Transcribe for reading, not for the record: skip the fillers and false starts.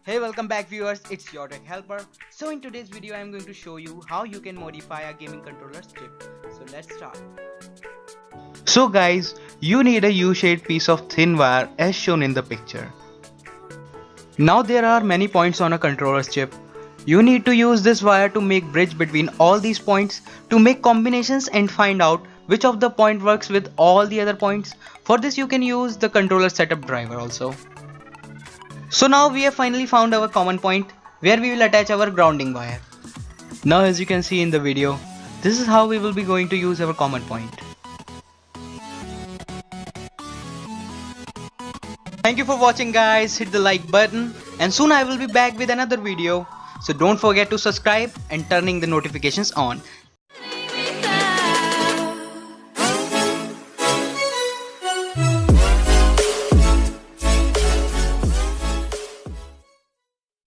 Hey, welcome back viewers, it's your tech helper. So in today's video I am going to show you how you can modify a gaming controller's chip. So let's start. So guys, you need a U-shaped piece of thin wire as shown in the picture. Now there are many points on a controller's chip. You need to use this wire to make bridge between all these points to make combinations and find out which of the point works with all the other points. For this you can use the controller setup driver also. So now we have finally found our common point where we will attach our grounding wire. Now as you can see in the video, this is how we will be going to use our common point. Thank you for watching guys, hit the like button and soon I will be back with another video. So don't forget to subscribe and turning the notifications on.